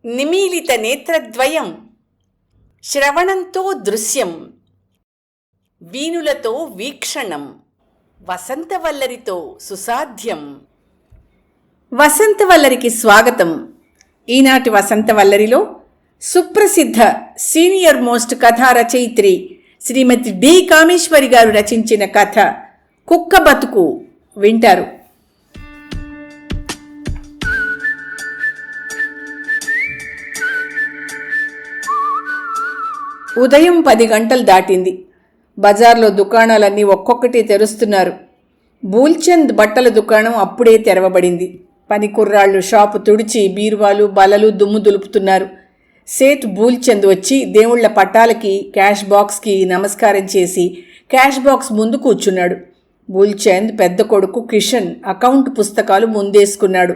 నిమీలిత నేత్రద్వయం, శ్రవణంతో దృశ్యం, వీణులతో వీక్షణం, వసంతవల్లరితో సుసాధ్యం. వసంతవల్లరికి స్వాగతం. ఈనాటి వసంతవల్లరిలో సుప్రసిద్ధ సీనియర్ మోస్ట్ కథా రచయిత్రి శ్రీమతి డి కామేశ్వరి గారు రచించిన కథ కుక్క బతుకు వింటారు. ఉదయం 10 గంటలు దాటింది. బజార్లో దుకాణాలన్నీ ఒక్కొక్కటి తెరుస్తున్నారు. బూల్చంద్ బట్టల దుకాణం అప్పుడే తెరవబడింది. పని కుర్రాళ్ళు షాపు తుడిచి బీరువాలు బలలు దుమ్ము దులుపుతున్నారు. సేట్ బూల్చంద్ వచ్చి దేవుళ్ల పట్టాలకి క్యాష్ బాక్స్కి నమస్కారం చేసి క్యాష్ బాక్స్ ముందు కూర్చున్నాడు. బూల్చంద్ పెద్ద కొడుకు కిషన్ అకౌంట్ పుస్తకాలు ముందేసుకున్నాడు.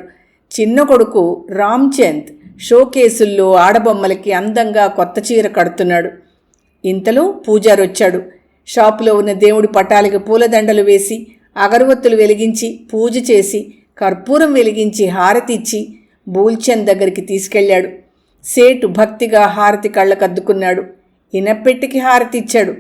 చిన్న కొడుకు రామ్చంద్ షోకేసుల్లో ఆడబొమ్మలకి అందంగా కొత్త చీర కడుతున్నాడు. ఇంతలో పూజారొచ్చాడు. షాపులో ఉన్న దేవుడి పటాలకి పూలదండలు వేసి అగరవత్తులు వెలిగించి పూజ చేసి కర్పూరం వెలిగించి హారతి ఇచ్చి బూల్చంద్ దగ్గరికి తీసుకెళ్లాడు. సేటు భక్తిగా హారతి కళ్ళకద్దుకున్నాడు. ఇనపెట్టికి హారతి ఇచ్చాడు.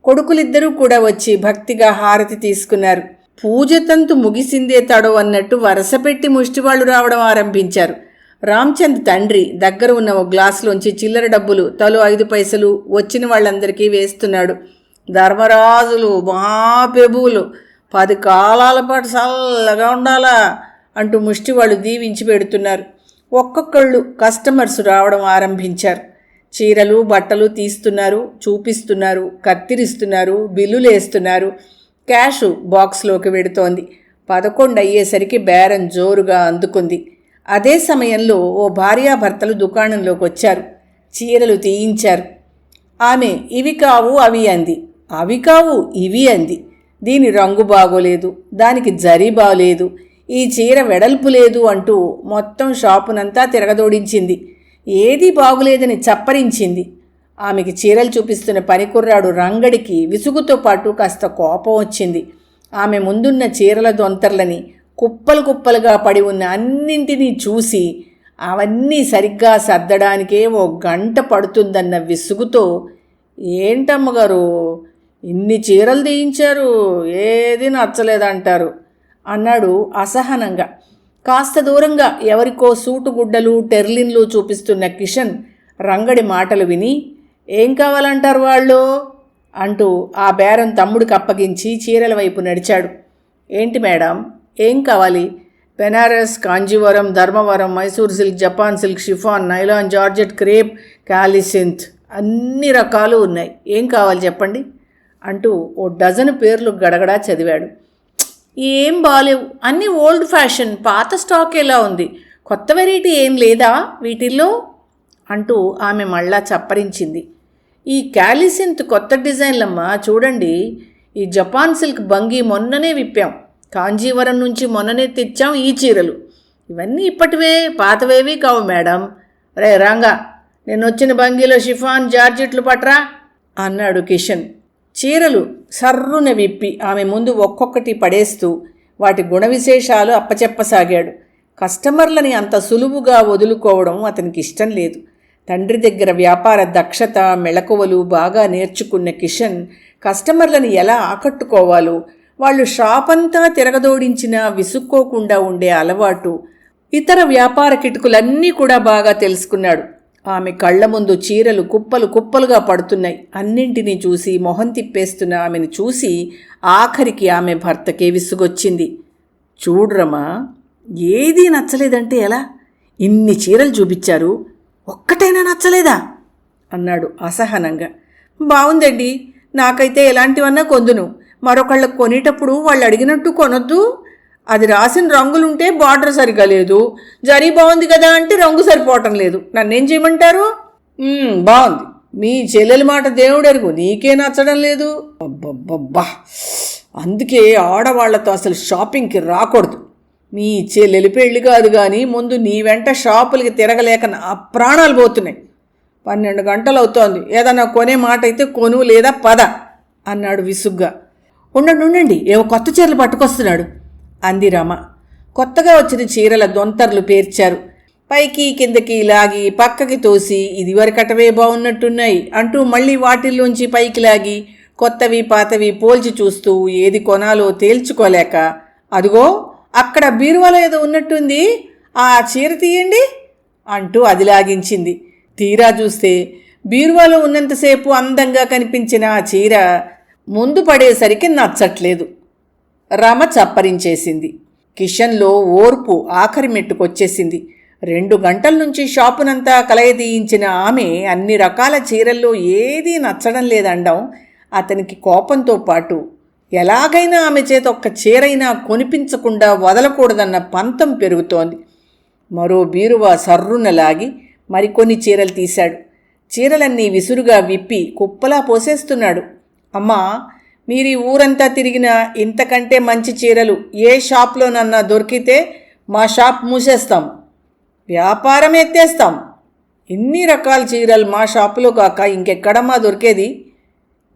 కొడుకులిద్దరూ కూడా వచ్చి భక్తిగా హారతి తీసుకున్నారు. పూజ తంతు ముగిసిందే తడో అన్నట్టు వరసపెట్టి ముష్టివాళ్లు రావడం ఆరంభించారు. రామ్చంద్ తండ్రి దగ్గర ఉన్న ఓ గ్లాసులోంచి చిల్లర డబ్బులు తలో 5 పైసలు వచ్చిన వాళ్ళందరికీ వేస్తున్నాడు. ధర్మరాజులు మహాప్రభువులు 10 కాలాల పాటు చల్లగా ఉండాలా అంటూ ముష్టివాళ్ళు దీవించి పెడుతున్నారు. ఒక్కొక్కళ్ళు కస్టమర్స్ రావడం ఆరంభించారు. చీరలు బట్టలు తీస్తున్నారు, చూపిస్తున్నారు, కత్తిరిస్తున్నారు, బిల్లులు వేస్తున్నారు. క్యాషు బాక్స్లోకి వెడుతోంది. 11 అయ్యేసరికి బేరం జోరుగా అందుకుంది. అదే సమయంలో ఓ భార్యాభర్తలు దుకాణంలోకి వచ్చారు. చీరలు తీయించారు. ఆమె ఇవి కావు అవి అంది. అవి కావు ఇవి అంది. దీని రంగు బాగోలేదు, దానికి జరీ బాగోలేదు, ఈ చీర వెడల్పు లేదు అంటూ మొత్తం షాపునంతా తిరగదోడించింది. ఏదీ బాగులేదని చప్పరించింది. ఆమెకి చీరలు చూపిస్తున్న పనికుర్రాడు రంగడికి విసుగుతో పాటు కాస్త కోపం వచ్చింది. ఆమె ముందున్న చీరల దొంతర్లని కుప్పలు కుప్పలుగా పడి ఉన్న అన్నింటినీ చూసి అవన్నీ సరిగ్గా సర్దడానికే 1 గంట పడుతుందన్న విసుగుతో, ఏంటమ్మగారు ఇన్ని చీరలు తీయించారు, ఏది నచ్చలేదంటారు అన్నాడు అసహనంగా. కాస్త దూరంగా ఎవరికో సూటుగుడ్డలు టెర్లిన్లు చూపిస్తున్న కిషన్ రంగడి మాటలు విని, ఏం కావాలంటారు వాళ్ళు అంటూ ఆ బేరం తమ్ముడికి అప్పగించి చీరల వైపు నడిచాడు. ఏంటి మేడం, ఏం కావాలి? Banaras, Kanjeevaram, Dharmavaram, Mysore silk, Japan silk, chiffon, nylon, georgette, crepe, క్యాలిసింత్ అన్ని రకాలు ఉన్నాయి. ఏం కావాలి చెప్పండి అంటూ ఓ డజను పేర్లు గడగడా చదివాడు. ఏం బాలేవు, అన్నీ ఓల్డ్ ఫ్యాషన్, పాత స్టాక్ ఎలా ఉంది, కొత్త వెరైటీ ఏం లేదా వీటిల్లో అంటూ ఆమె మళ్ళా చప్పరించింది. ఈ క్యాలిసింత్ కొత్త డిజైన్లమ్మా చూడండి. ఈ జపాన్ సిల్క్ బంగీ మొన్ననే విప్పాం, కాంజీవరం నుంచి మొన్ననే తెచ్చాం ఈ చీరలు. ఇవన్నీ ఇప్పటివే, పాతవేవి కావు మేడం. రే రంగా, నేను వచ్చిన బంగీలో షిఫాన్ జార్జెట్లు పట్రా అన్నాడు కిషన్. చీరలు సర్రున విప్పి ఆమె ముందు ఒక్కొక్కటి పడేస్తూ వాటి గుణ విశేషాలు అప్పచెప్పసాగాడు. కస్టమర్లని అంత సులువుగా వదులుకోవడం అతనికి ఇష్టం లేదు. తండ్రి దగ్గర వ్యాపార దక్షత మెళకువలు బాగా నేర్చుకున్న కిషన్ కస్టమర్లను ఎలా ఆకట్టుకోవాలో, వాళ్ళు షాప్ అంతా తిరగదోడించినా విసుక్కోకుండా ఉండే అలవాటు, ఇతర వ్యాపార కిటుకులన్నీ కూడా బాగా తెలుసుకున్నాడు. ఆమె కళ్ల ముందు చీరలు కుప్పలు కుప్పలుగా పడుతున్నాయి. అన్నింటినీ చూసి మొహం తిప్పేస్తున్న ఆమెను చూసి ఆఖరికి ఆమె భర్తకే విసుగొచ్చింది. చూడ్రమా, ఏదీ నచ్చలేదంటే ఎలా? ఇన్ని చీరలు చూపించారు, ఒక్కటైనా నచ్చలేదా అన్నాడు అసహనంగా. బాగుందండి, నాకైతే ఎలాంటివన్నా కొందును, మరొకళ్ళకు కొనేటప్పుడు వాళ్ళు అడిగినట్టు కొనొద్దు. అది రాసిన రంగులుంటే బార్డర్ సరిగా లేదు, జరీ బాగుంది కదా అంటే రంగు సరిపోవటం లేదు, నన్నేం చేయమంటారు? బాగుంది, మీ చెల్లెల మాట దేవుడెరుగు, నీకే నచ్చడం లేదు. అబ్బబ్బబ్బా, అందుకే ఆడవాళ్లతో అసలు షాపింగ్కి రాకూడదు. మీ చెల్లెలి పెళ్ళి కాదు కానీ ముందు నీ వెంట షాపులకి తిరగలేక నా ప్రాణాలు పోతున్నాయి. 12 గంటలు అవుతోంది, ఏదన్నా కొనే మాట అయితే కొను, లేదా పద అన్నాడు విసుగ్గా. ఉండండి, ఏవో కొత్త చీరలు పట్టుకొస్తున్నాడు అంది రమ. కొత్తగా వచ్చిన చీరల దొంతర్లు పేర్చారు. పైకి కిందకి లాగి పక్కకి తోసి ఇదివరకటవే బాగున్నట్టున్నాయి అంటూ మళ్ళీ వాటిల్లోంచి పైకి లాగి కొత్తవి పాతవి పోల్చి చూస్తూ ఏది కొనాలో తేల్చుకోలేక, అదిగో అక్కడ బీరువాలో ఏదో ఉన్నట్టుంది, ఆ చీర తీయండి అంటూ అది లాగించింది. తీరా చూస్తే బీరువాలో ఉన్నంతసేపు అందంగా కనిపించిన ఆ చీర ముందు పడేసరికి నచ్చట్లేదు. రమ చప్పరించేసింది. కిషన్లో ఓర్పు ఆఖరి మెట్టుకొచ్చేసింది. 2 గంటల నుంచి షాపునంతా కలయదీయించిన ఆమె అన్ని రకాల చీరల్లో ఏదీ నచ్చడం లేదండం అతనికి కోపంతో పాటు ఎలాగైనా ఆమె చేత ఒక్క చీరైనా కొనిపించకుండా వదలకూడదన్న పంతం పెరుగుతోంది. మరో బీరువా సర్రున లాగి మరికొన్ని చీరలు తీశాడు. చీరలన్నీ విసురుగా విప్పి కుప్పలా పోసేస్తున్నాడు. అమ్మా, మీరు ఈ ఊరంతా తిరిగిన ఇంతకంటే మంచి చీరలు ఏ షాప్లోనన్నా దొరికితే మా షాప్ మూసేస్తాం, వ్యాపారం ఎత్తేస్తాం. ఇన్ని రకాల చీరలు మా షాపులో కాక ఇంకెక్కడమ్మా దొరికేది?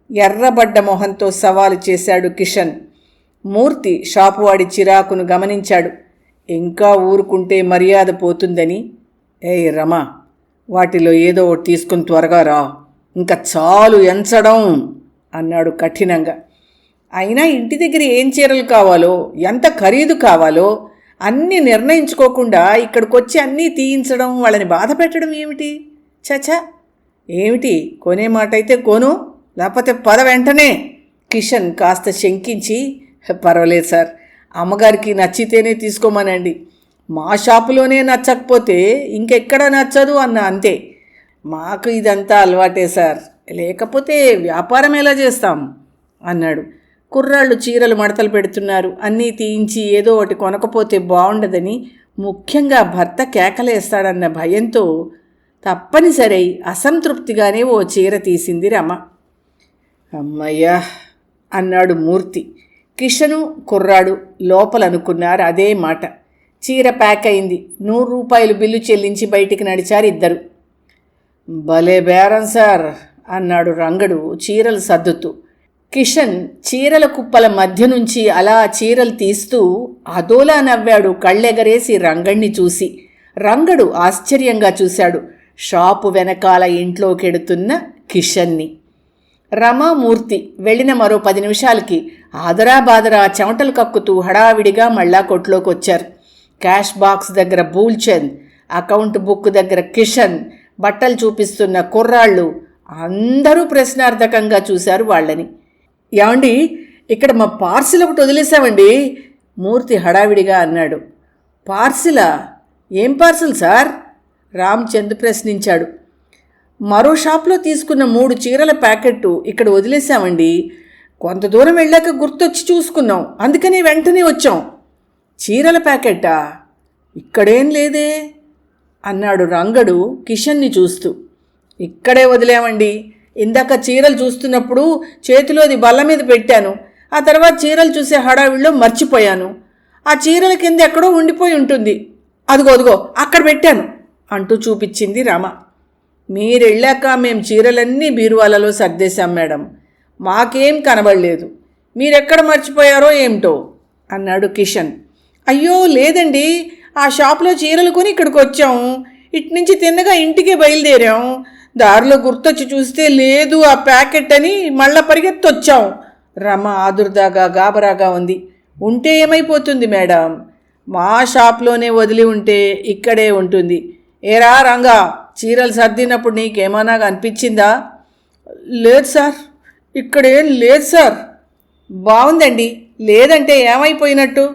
ఎర్రబడ్డ మొహంతో సవాలు చేశాడు కిషన్. మూర్తి షాపువాడి చిరాకును గమనించాడు. ఇంకా ఊరుకుంటే మర్యాద పోతుందని, ఏయ్ రమా, వాటిలో ఏదో ఒకటి తీసుకుని త్వరగా రా, ఇంకా చాలు ఎంచడం అన్నాడు కఠినంగా. అయినా ఇంటి దగ్గర ఏం చీరలు కావాలో, ఎంత ఖరీదు కావాలో అన్నీ నిర్ణయించుకోకుండా ఇక్కడికొచ్చి అన్నీ తీయించడం, వాళ్ళని బాధ పెట్టడం ఏమిటి? చచా, ఏమిటి? కొనే మాట అయితే కొను, లేకపోతే పద వెంటనే. కిషన్ కాస్త శంకించి, పర్వాలేదు సార్, అమ్మగారికి నచ్చితేనే తీసుకోమనండి, మా షాపులోనే నచ్చకపోతే ఇంకెక్కడ నచ్చదు అన్న అంతే. మాకు ఇదంతా అలవాటే సార్, లేకపోతే వ్యాపారం ఎలా చేస్తాం అన్నాడు. కుర్రాళ్ళు చీరలు మడతలు పెడుతున్నారు. అన్నీ తీయించి ఏదో ఒకటి కొనకపోతే బాగుండదని, ముఖ్యంగా భర్త కేకలేస్తాడన్న భయంతో తప్పనిసరి అసంతృప్తిగానే ఓ చీర తీసింది రమ. అమ్మయ్యా అన్నాడు మూర్తి. కిషను కుర్రాడు లోపలనుకున్నారు అదే మాట. చీర ప్యాక్ అయింది. 100 రూపాయలు బిల్లు చెల్లించి బయటికి నడిచారు ఇద్దరు. భలే బేరం సార్ అన్నాడు రంగడు చీరలు సర్దుతూ. కిషన్ చీరల కుప్పల మధ్య నుంచి అలా చీరలు తీస్తూ అదోలా నవ్వాడు కళ్ళెగరేసి రంగణ్ణి చూసి. రంగడు ఆశ్చర్యంగా చూశాడు షాపు వెనకాల ఇంట్లోకెడుతున్న కిషన్ని. రమామూర్తి వెళ్ళిన మరో 10 నిమిషాలకి ఆదరాబాదరా చెమటలు కక్కుతూ హడావిడిగా మళ్ళా కొట్లోకి వచ్చారు. క్యాష్ బాక్స్ దగ్గర బూల్చంద్, అకౌంట్ బుక్ దగ్గర కిషన్, బట్టలు చూపిస్తున్న కుర్రాళ్ళు అందరూ ప్రశ్నార్థకంగా చూశారు వాళ్ళని. ఏమండి, ఇక్కడ మా పార్సిల్ ఒకటి వదిలేసామండి, మూర్తి హడావిడిగా అన్నాడు. పార్సిలా? ఏం పార్సిల్ సార్? రామ్చంద్ ప్రశ్నించాడు. మరో షాప్లో తీసుకున్న 3 చీరల ప్యాకెట్టు ఇక్కడ వదిలేసామండి, కొంత దూరం వెళ్ళాక గుర్తొచ్చి చూసుకున్నాం, అందుకని వెంటనే వచ్చాం. చీరల ప్యాకెట్టా? ఇక్కడేం లేదే అన్నాడు రంగడు కిషన్ని చూస్తూ. ఇక్కడే వదిలేమండి, ఇందాక చీరలు చూస్తున్నప్పుడు చేతిలోది బల్ల మీద పెట్టాను, ఆ తర్వాత చీరలు చూసే హడావిడిలో మర్చిపోయాను, ఆ చీరల కింద ఎక్కడో ఉండిపోయి ఉంటుంది, అదిగో అక్కడ పెట్టాను అంటూ చూపించింది రమ. మీరెళ్ళాక మేం చీరలన్నీ బీరువాలలో సర్దేశాం మేడం, మాకేం కనబడలేదు, మీరెక్కడ మర్చిపోయారో ఏమిటో అన్నాడు కిషన్. అయ్యో లేదండి, ఆ షాప్లో చీరలు కొని ఇక్కడికి వచ్చాము, ఇట్నుంచి తిన్నగా ఇంటికే బయలుదేరాం, దారిలో గుర్తొచ్చి చూస్తే లేదు ఆ ప్యాకెట్ అని మళ్ళా పరిగెత్తొచ్చాం. రమ ఆదుర్దాగా గాబరాగా ఉంది. ఉంటే ఏమైపోతుంది మేడం, మా షాప్లోనే వదిలి ఉంటే ఇక్కడే ఉంటుంది. ఏరా రంగా, చీరలు సర్దినప్పుడు నీకేమన్నా అనిపించిందా? లేదు సార్, ఇక్కడేం లేదు సార్. బాగుందండి, లేదంటే ఏమైపోయినట్టు?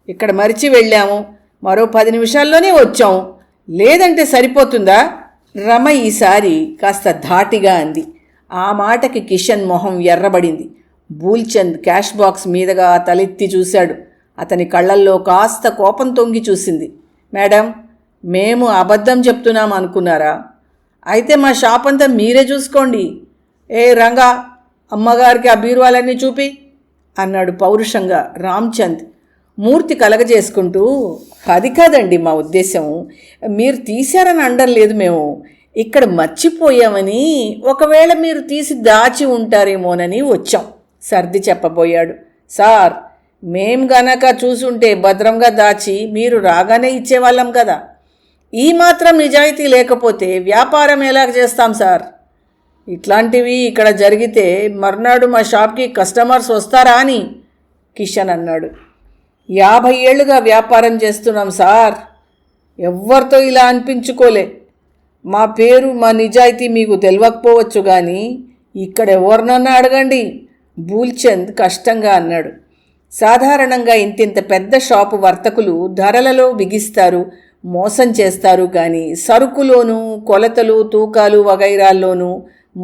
ఇక్కడ మరిచి వెళ్ళాము, మరో 10 నిమిషాల్లోనే వచ్చాము, లేదంటే సరిపోతుందా? రమ ఈసారి కాస్త ధాటిగా అంది. ఆ మాటకి కిషన్ మొహం ఎర్రబడింది. బూల్చంద్ క్యాష్ బాక్స్ మీదగా తలెత్తి చూశాడు. అతని కళ్ళల్లో కాస్త కోపం తొంగి చూసింది. మేడం, మేము అబద్ధం చెప్తున్నాం అనుకున్నారా? అయితే మా షాప్ అంతా మీరే చూసుకోండి. ఏ రంగా, అమ్మగారికి ఆ బీరువాలన్నీ చూపి అన్నాడు పౌరుషంగా రామ్చంద్. మూర్తి కలగజేసుకుంటూ, అది కాదండి మా ఉద్దేశం, మీరు తీశారని అనడం లేదు, మేము ఇక్కడ మర్చిపోయామని, ఒకవేళ మీరు తీసి దాచి ఉంటారేమోనని వచ్చాం సర్ది చెప్పబోయాడు. సార్, మేం గనక చూసుంటే భద్రంగా దాచి మీరు రాగానే ఇచ్చేవాళ్ళం కదా. ఈ మాత్రం నిజాయితీ లేకపోతే వ్యాపారం ఎలా చేస్తాం సార్? ఇట్లాంటివి ఇక్కడ జరిగితే మర్నాడు మా షాప్కి కస్టమర్స్ వస్తారా అని కిషన్ అన్నాడు. 50 ఏళ్లుగా వ్యాపారం చేస్తున్నాం సార్, ఎవ్వరితో ఇలా అనిపించుకోలే. మా పేరు మా నిజాయితీ మీకు తెలియకపోవచ్చు కానీ ఇక్కడ ఎవరినన్నా అడగండి, బూల్చంద్ కష్టంగా అన్నాడు. సాధారణంగా ఇంతింత పెద్ద షాపు వర్తకులు ధరలలో బిగిస్తారు, మోసం చేస్తారు కానీ సరుకులోనూ కొలతలు తూకాలు వగైరాల్లోనూ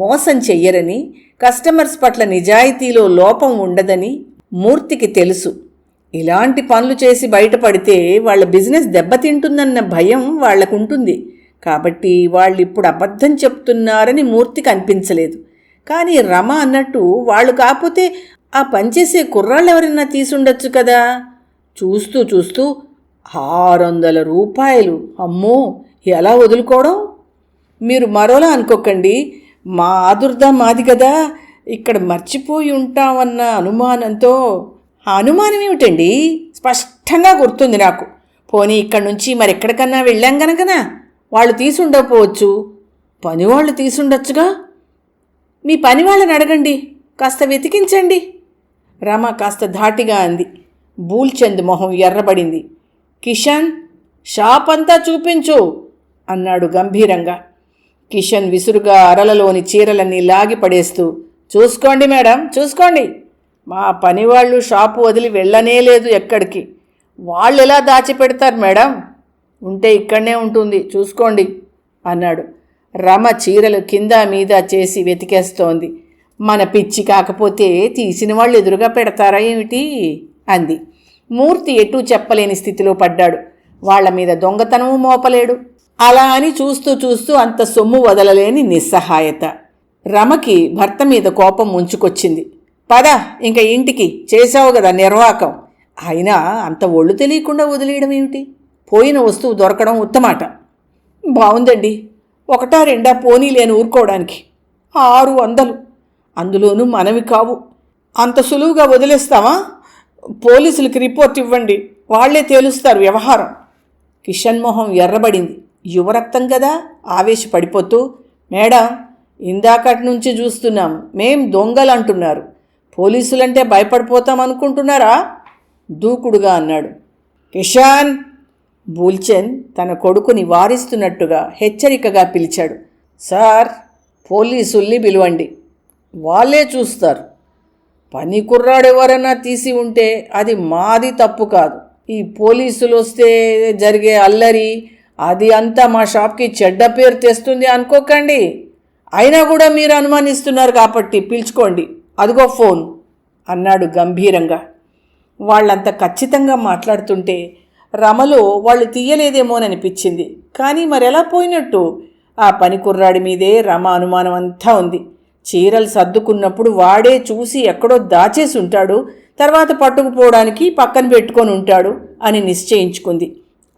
మోసం చెయ్యరని, కస్టమర్స్ పట్ల నిజాయితీలో లోపం ఉండదని మూర్తికి తెలుసు. ఇలాంటి పనులు చేసి బయటపడితే వాళ్ళ బిజినెస్ దెబ్బతింటుందన్న భయం వాళ్లకుంటుంది. కాబట్టి వాళ్ళు ఇప్పుడు అబద్ధం చెప్తున్నారని మూర్తికి అనిపించలేదు. కానీ రమ అన్నట్టు వాళ్ళు కాకపోతే ఆ పనిచేసే కుర్రాళ్ళు ఎవరైనా తీసుండొచ్చు కదా. చూస్తూ చూస్తూ 600 రూపాయలు, అమ్మో ఎలా వదులుకోవడం? మీరు మరోలా అనుకోకండి, మా ఆదుర్ద మాది కదా, ఇక్కడ మర్చిపోయి ఉంటామన్న అనుమానంతో. ఆ అనుమానం ఏమిటండి? స్పష్టంగా గుర్తుంది నాకు. పోనీ ఇక్కడి నుంచి మరెక్కడికన్నా వెళ్ళాం గనకనా వాళ్ళు తీసుండకపోవచ్చు, పనివాళ్ళు తీసుండొచ్చుగా. మీ పని వాళ్ళని అడగండి, కాస్త వెతికించండి రమ కాస్త ధాటిగా అంది. బూల్చంద్ మొహం ఎర్రబడింది. కిషన్, షాప్ అంతా చూపించు అన్నాడు గంభీరంగా. కిషన్ విసురుగా అరలలోని చీరలన్నీ లాగి పడేస్తూ, చూసుకోండి మేడం, చూసుకోండి. మా పనివాళ్ళు షాపు వదిలి వెళ్ళనే లేదు ఎక్కడికి. వాళ్ళు ఎలా దాచిపెడతారు మేడం? ఉంటే ఇక్కడనే ఉంటుంది, చూసుకోండి అన్నాడు. రమ చీరలు కింద మీద చేసి వెతికేస్తోంది. మన పిచ్చి కాకపోతే తీసిన వాళ్ళు ఎదురుగా పెడతారా ఏమిటి అంది. మూర్తి ఎటూ చెప్పలేని స్థితిలో పడ్డాడు. వాళ్ల మీద దొంగతనము మోపలేడు. అలా అని చూస్తూ చూస్తూ అంత సొమ్ము వదలలేని నిస్సహాయత. రమకి భర్త మీద కోపం ముంచుకొచ్చింది. పద ఇంక ఇంటికి, చేసావు కదా నిర్వాకం. అయినా అంత ఒళ్ళు తెలియకుండా వదిలేయడం ఏమిటి? పోయిన వస్తువు దొరకడం ఉత్తమాట. బావుందండి, 1-2 పోనీ లేని ఊరుకోవడానికి 600, అందులోనూ మనవి కావు. అంత సులువుగా వదిలేస్తావా? పోలీసులకి రిపోర్ట్ ఇవ్వండి, వాళ్లే తేలుస్తారు వ్యవహారం. కిషన్ మొహం ఎర్రబడింది. యువరక్తం కదా ఆవేశపడిపోతూ, మేడం ఇందాకటి నుంచి చూస్తున్నాం, మేం దొంగలంటున్నారు, పోలీసులంటే భయపడిపోతాం అనుకుంటున్నారా? దూకుడుగా అన్నాడు. కిషన్, బూల్చంద్ తన కొడుకుని వారిస్తున్నట్టుగా హెచ్చరికగా పిలిచాడు. సార్, పోలీసుల్ని పిలవండి, వాళ్ళే చూస్తారు. పని కుర్రాడెవరన్నా తీసి ఉంటే అది మాది తప్పు కాదు. ఈ పోలీసులు వస్తే జరిగే అల్లరి అది అంతా మా షాప్కి చెడ్డ పేరు తెస్తుంది అనుకోకండి. అయినా కూడా మీరు అనుమానిస్తున్నారు కాబట్టి పిలుచుకోండి, అదిగో ఫోన్ అన్నాడు గంభీరంగా. వాళ్ళంత ఖచ్చితంగా మాట్లాడుతుంటే రమలో వాళ్ళు తీయలేదేమోననిపించింది. కానీ మరెలా పోయినట్టు? ఆ పని కుర్రాడి మీదే రమ అనుమానం అంతా ఉంది. చీరలు సర్దుకున్నప్పుడు వాడే చూసి ఎక్కడో దాచేసి ఉంటాడు, తర్వాత పట్టుకుపోవడానికి పక్కన పెట్టుకొని ఉంటాడు అని నిశ్చయించుకుంది.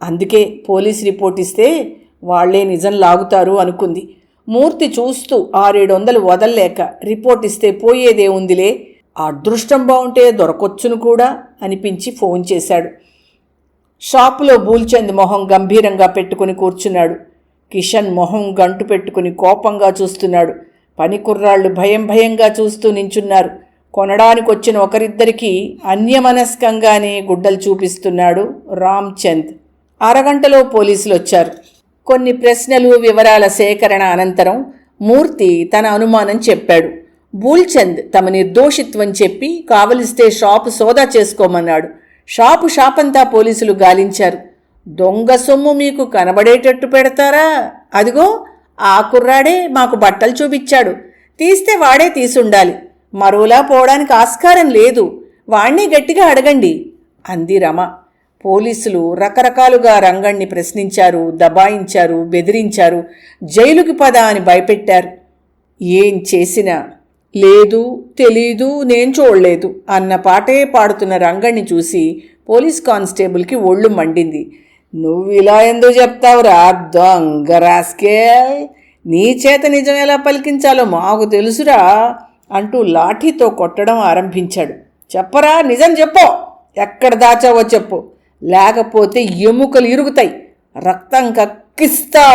అందుకే పోలీస్ రిపోర్ట్ ఇస్తే వాళ్లే నిజం లాగుతారు అనుకుంది. మూర్తి చూస్తూ 600-700 వదల్లేక రిపోర్ట్ ఇస్తే పోయేదే ఉందిలే, అదృష్టం బాగుంటే దొరకొచ్చును కూడా అనిపించి ఫోన్ చేశాడు. షాపులో బూల్చంద్ మొహం గంభీరంగా పెట్టుకుని కూర్చున్నాడు. కిషన్ మొహం గంటు పెట్టుకుని కోపంగా చూస్తున్నాడు. పని కుర్రాళ్ళు భయం భయంగా చూస్తూ నించున్నారు. కొనడానికొచ్చిన ఒకరిద్దరికీ అన్యమనస్కంగానే గుడ్డలు చూపిస్తున్నాడు రామ్చంద్. అరగంటలో పోలీసులు వచ్చారు. కొన్ని ప్రశ్నలు వివరాల సేకరణ అనంతరం మూర్తి తన అనుమానం చెప్పాడు. బూల్చంద్ తమ నిర్దోషిత్వం చెప్పి కావలిస్తే షాపు సోదా చేసుకోమన్నాడు. షాపంతా పోలీసులు గాలించారు. దొంగ సొమ్ము మీకు కనబడేటట్టు పెడతారా? అదిగో ఆ కుర్రాడే మాకు బట్టలు చూపించాడు, తీస్తే వాడే తీసుండాలి, మరోలా పోవడానికి ఆస్కారం లేదు, వాణ్ణి గట్టిగా అడగండి అంది రమ. పోలీసులు రకరకాలుగా రంగణ్ణి ప్రశ్నించారు, దబాయించారు, బెదిరించారు, జైలుకి పద అని భయపెట్టారు. ఏం చేసినా లేదు, తెలీదు, నేను చూడలేదు అన్న పాటే పాడుతున్న రంగణ్ణి చూసి పోలీస్ కానిస్టేబుల్కి ఒళ్ళు మండింది. నువ్వు ఇలా ఎందుకు చెప్తావురా దొంగ రాస్కేల్, నీ చేత నిజం ఎలా పలికించాలో మాకు తెలుసురా అంటూ లాఠీతో కొట్టడం ఆరంభించాడు. చెప్పరా, నిజం చెప్పు, ఎక్కడ దాచావో చెప్పు, లేకపోతే ఎముకలు ఇరుగుతాయి రక్తం కక్కిస్తా.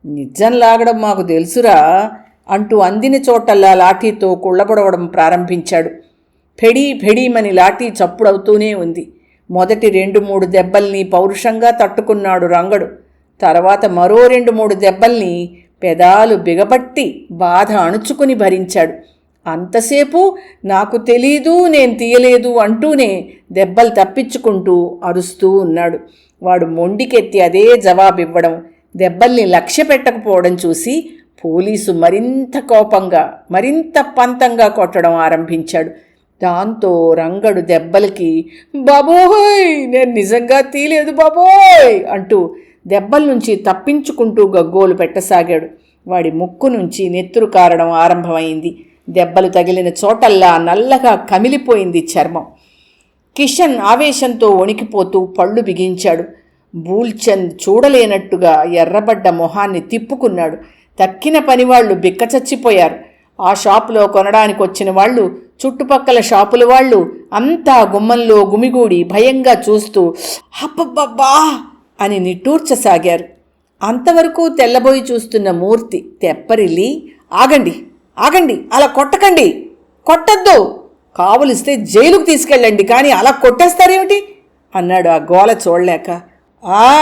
నిజం లాగడం మాకు తెలుసురా అంటూ అందిన చోటల్లా లాఠీతో కుళ్ళబొడవడం ప్రారంభించాడు. ఫెడీ ఫెడీమని లాఠీ చప్పుడవుతూనే ఉంది. మొదటి 2-3 దెబ్బల్ని పౌరుషంగా తట్టుకున్నాడు రంగడు. తర్వాత మరో 2-3 దెబ్బల్ని పెదాలు బిగబట్టి బాధ అణుచుకుని భరించాడు. అంతసేపు నాకు తెలీదు, నేను తీయలేదు అంటూనే దెబ్బలు తప్పించుకుంటూ అరుస్తూ ఉన్నాడు. వాడు మొండికెత్తి అదే జవాబివ్వడం, దెబ్బల్ని లక్ష్య పెట్టకపోవడం చూసి పోలీసు మరింత కోపంగా, మరింత పంతంగా కొట్టడం ఆరంభించాడు. దాంతో రంగడు దెబ్బలకి బాబోయ్ నేను నిజంగా తీయలేదు బాబోయ్ అంటూ దెబ్బల నుంచి తప్పించుకుంటూ గగ్గోలు పెట్టసాగాడు. వాడి ముక్కు నుంచి నెత్తురు కారడం ఆరంభమైంది. దెబ్బలు తగిలిన చోటల్లా నల్లగా కమిలిపోయింది చర్మం. కిషన్ ఆవేశంతో వణికిపోతూ పళ్ళు బిగించాడు. బూల్చంద్ చూడలేనట్టుగా ఎర్రబడ్డ మొహాన్ని తిప్పుకున్నాడు. తక్కిన పనివాళ్లు బిక్కచచ్చిపోయారు. ఆ షాపులో కొనడానికి వచ్చిన వాళ్ళు, చుట్టుపక్కల షాపుల వాళ్ళు అంతా గుమ్మంలో గుమిగూడి భయంగా చూస్తూ అబ్బబ్బబ్బా అని నిట్టూర్చసాగారు. అంతవరకు తెల్లబోయి చూస్తున్న మూర్తి తెప్పరిల్లి ఆగండి ఆగండి, అలా కొట్టకండి, కొట్టద్దు, కావులిస్తే జైలుకు తీసుకెళ్ళండి, కానీ అలా కొట్టేస్తారేమిటి అన్నాడు ఆ గోల చూడలేక.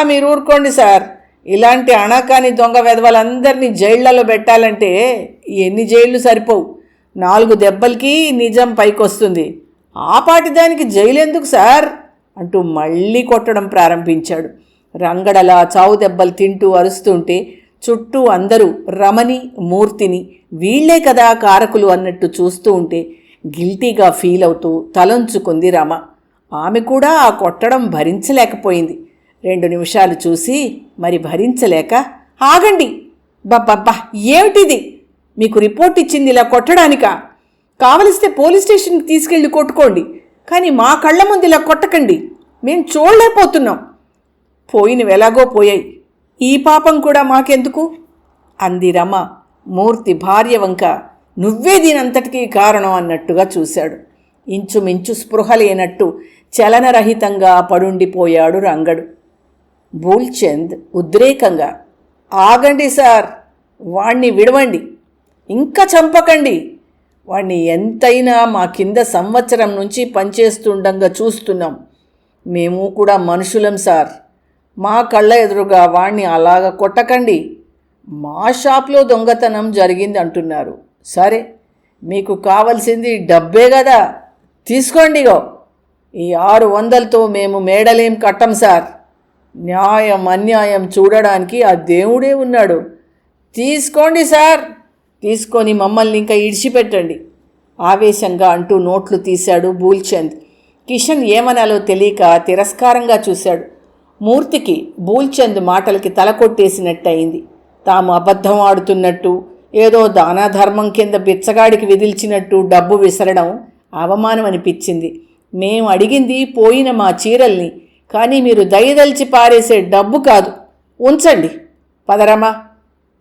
మీరు ఊరుకోండి సార్, ఇలాంటి అణాకాని దొంగ వెధవలందరినీ జైళ్లలో పెట్టాలంటే ఎన్ని జైళ్లు సరిపోవు. 4 దెబ్బలకి నిజం పైకొస్తుంది. ఆ పాటిదానికి జైలు ఎందుకు సార్ అంటూ మళ్ళీ కొట్టడం ప్రారంభించాడు. రంగడలా చావు దెబ్బలు తింటూ అరుస్తుంటే చుట్టూ అందరూ రమణి, మూర్తిని వీళ్లే కదా కారకులు అన్నట్టు చూస్తూ ఉంటే గిల్టీగా ఫీల్ అవుతూ తలంచుకుంది రమ. ఆమె కూడా ఆ కొట్టడం భరించలేకపోయింది. 2 నిమిషాలు చూసి మరి భరించలేక ఆగండి, బబ్బబ్బా ఏమిటిది, మీకు రిపోర్ట్ ఇచ్చింది ఇలా కొట్టడానికా? కావలిస్తే పోలీస్ స్టేషన్కి తీసుకెళ్ళి కొట్టుకోండి, కానీ మా కళ్ళ ముందు ఇలా కొట్టకండి, మేం చూడలేకపోతున్నాం. పోయినవి ఎలాగో పోయాయి, ఈ పాపం కూడా మాకెందుకు అంది రమ. మూర్తి భార్య వంక నువ్వే దీనంతటికీ కారణం అన్నట్టుగా చూశాడు. ఇంచుమించు స్పృహ లేనట్టు చలనరహితంగా పడుండిపోయాడు రంగడు. బూల్చంద్ ఉద్రేకంగా ఆగండి సార్, వాణ్ణి విడవండి, ఇంకా చంపకండి, వాణ్ణి ఎంతైనా మా కింద సంవత్సరం నుంచి పనిచేస్తుండగా చూస్తున్నాం, మేము కూడా మనుషులం సార్, మా కళ్ళ ఎదురుగా వాణ్ణి అలాగ కొట్టకండి. మా షాప్లో దొంగతనం జరిగింది అంటున్నారు, సరే మీకు కావలసింది డబ్బే కదా, తీసుకోండిగో, ఈ 600తో మేము మేడలేం కట్టం సార్, న్యాయం అన్యాయం చూడడానికి ఆ దేవుడే ఉన్నాడు, తీసుకోండి సార్, తీసుకొని మమ్మల్ని ఇంకా ఇడిచిపెట్టండి ఆవేశంగా అంటూ నోట్లు తీశాడు బూల్చంద్. కిషన్ ఏమనాలో తెలియక తిరస్కారంగా చూశాడు. మూర్తికి బూల్చంద్ మాటలకి తల కొట్టేసినట్టయింది. తాము అబద్ధం ఆడుతున్నట్టు, ఏదో దానాధర్మం కింద బిచ్చగాడికి విదిల్చినట్టు డబ్బు విసరడం అవమానం అనిపించింది. మేము అడిగింది పోయిన మా చీరల్ని, కానీ మీరు దయదలిచి పారేసే డబ్బు కాదు, ఉంచండి, పదరమా,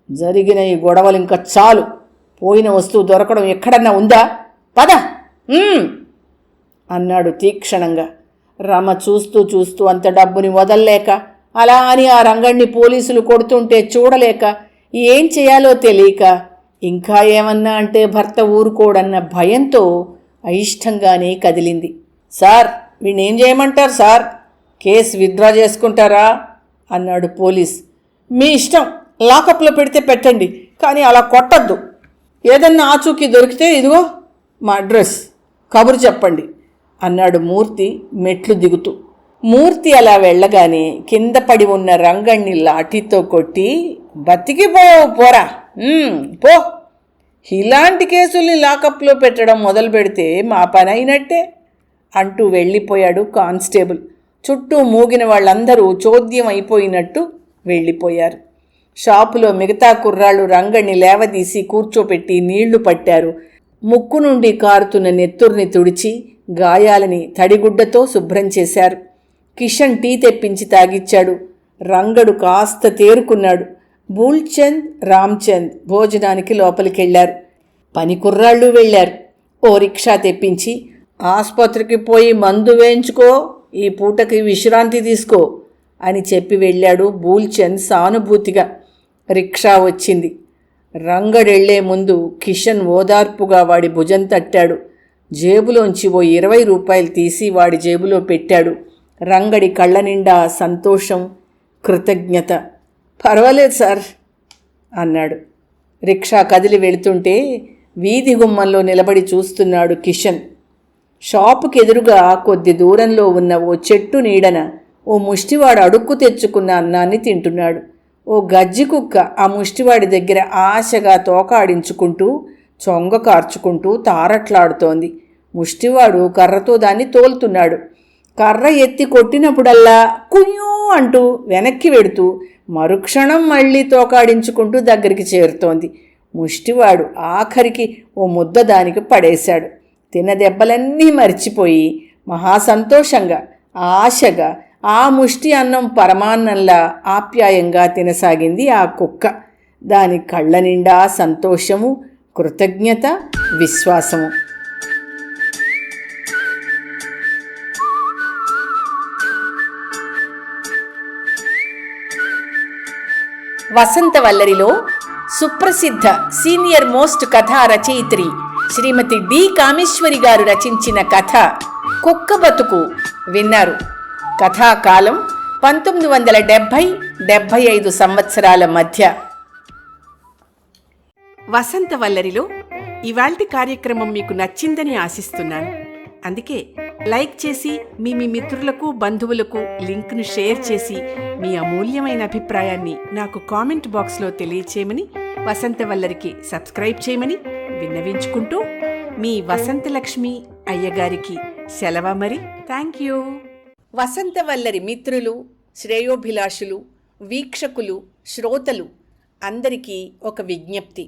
జరిగిన ఈ గొడవలు ఇంకా చాలు, పోయిన వస్తువు దొరకడం ఎక్కడన్నా ఉందా, పద అన్నాడు తీక్షణంగా. రమ చూస్తూ చూస్తూ అంత డబ్బుని వదల్లేక, అలా అని ఆ రంగణ్ణి పోలీసులు కొడుతుంటే చూడలేక, ఏం చేయాలో తెలియక, ఇంకా ఏమన్నా అంటే భర్త ఊరుకోడన్న భయంతో అయిష్టంగానే కదిలింది. సార్, వీణేం చేయమంటారు సార్, కేసు విత్డ్రా చేసుకుంటారా అన్నాడు పోలీస్. మీ ఇష్టం, లాకప్లో పెడితే పెట్టండి, కానీ అలా కొట్టద్దు, ఏదన్నా ఆచూకీ దొరికితే ఇదిగో మా అడ్రస్, కబురు చెప్పండి అన్నాడు మూర్తి మెట్లు దిగుతూ. మూర్తి అలా వెళ్ళగానే కింద పడి ఉన్న రంగణ్ణి లాఠీతో కొట్టి బతికిపోవు పోరా, పో, ఇలాంటి కేసుల్ని లాకప్లో పెట్టడం మొదలు పెడితే మా పని అయినట్టే అంటూ వెళ్ళిపోయాడు కానిస్టేబుల్. చుట్టూ మూగిన వాళ్ళందరూ చోద్యం అయిపోయినట్టు వెళ్ళిపోయారు. షాపులో మిగతా కుర్రాళ్ళు రంగణ్ణి లేవదీసి కూర్చోపెట్టి నీళ్లు పట్టారు. ముక్కు నుండి కారుతున్న నెత్తుర్ని తుడిచి గాయాలని తడిగుడ్డతో శుభ్రం చేశారు. కిషన్ టీ తెప్పించి తాగిచ్చాడు. రంగడు కాస్త తేరుకున్నాడు. బూల్చంద్, రామ్చంద్ భోజనానికి లోపలికెళ్లారు. పని కుర్రాళ్ళు వెళ్లారు. ఓ రిక్షా తెప్పించి ఆసుపత్రికి పోయి మందు వేయించుకో, ఈ పూటకి విశ్రాంతి తీసుకో అని చెప్పి వెళ్ళాడు బూల్చంద్ సానుభూతిగా. రిక్షా వచ్చింది. రంగడెళ్లే ముందు కిషన్ ఓదార్పుగా వాడి భుజం తట్టాడు. జేబులోంచి ఓ 20 రూపాయలు తీసి వాడి జేబులో పెట్టాడు. రంగడి కళ్ళ నిండా సంతోషం, కృతజ్ఞత. పర్వాలేదు సార్ అన్నాడు. రిక్షా కదిలి వెళుతుంటే వీధి గుమ్మంలో నిలబడి చూస్తున్నాడు కిషన్. షాపుకి ఎదురుగా కొద్ది దూరంలో ఉన్న ఓ చెట్టు నీడన ఓ ముష్టివాడు అడుక్కు తెచ్చుకున్న అన్నాన్ని తింటున్నాడు. ఓ గజ్జి కుక్క ఆ ముష్టివాడి దగ్గర ఆశగా తోకాడించుకుంటూ చొంగ కార్చుకుంటూ తారట్లాడుతోంది. ముష్టివాడు కర్రతో దాన్ని తోలుతున్నాడు. కర్ర ఎత్తి కొట్టినప్పుడల్లా కుయ్యూ అంటూ వెనక్కి వెడుతూ మరుక్షణం మళ్ళీ తోకాడించుకుంటూ దగ్గరికి చేరుతోంది. ముష్టివాడు ఆఖరికి ఓ ముద్ద దానికి పడేశాడు. తిన్న దెబ్బలన్నీ మర్చిపోయి మహాసంతోషంగా ఆశగా ఆ ముష్టి అన్నం పరమాన్నంలా ఆప్యాయంగా తినసాగింది ఆ కుక్క. దాని కళ్ళ నిండా సంతోషము, కృతజ్ఞత, విశ్వాసము. వసంతవల్లరిలో సుప్రసిద్ధ సీనియర్ మోస్ట్ కథా రచయిత్రి శ్రీమతి డి కామేశ్వరి గారు రచించిన కథ కుక్క బతుకు విన్నారు. కథాకాలం 1970-75 సంవత్సరాల మధ్య. వసంతవల్లరిలో ఇవాల్టి కార్యక్రమం మీకు నచ్చిందని ఆశిస్తున్నాను. అందుకే లైక్ చేసి మీ మిత్రులకు, బంధువులకు లింక్ను షేర్ చేసి మీ అమూల్యమైన అభిప్రాయాన్ని నాకు కామెంట్ బాక్స్లో తెలియచేయమని, వసంతవల్లరికి సబ్స్క్రైబ్ చేయమని విన్నవించుకుంటూ మీ వసంతలక్ష్మి అయ్యగారికి సెలవు. మరి థ్యాంక్ యూ. వసంతవల్లరి మిత్రులు, శ్రేయోభిలాషులు, వీక్షకులు, శ్రోతలు అందరికీ ఒక విజ్ఞప్తి.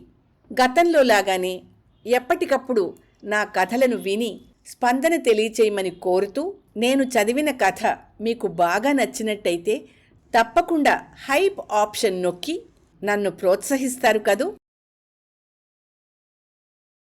గతంలో లాగానే ఎప్పటికప్పుడు నా కథలను విని స్పందన తెలియచేయమని కోరుతూ, నేను చదివిన కథ మీకు బాగా నచ్చినట్టయితే తప్పకుండా హైప్ ఆప్షన్ నొక్కి నన్ను ప్రోత్సహిస్తారు కదూ.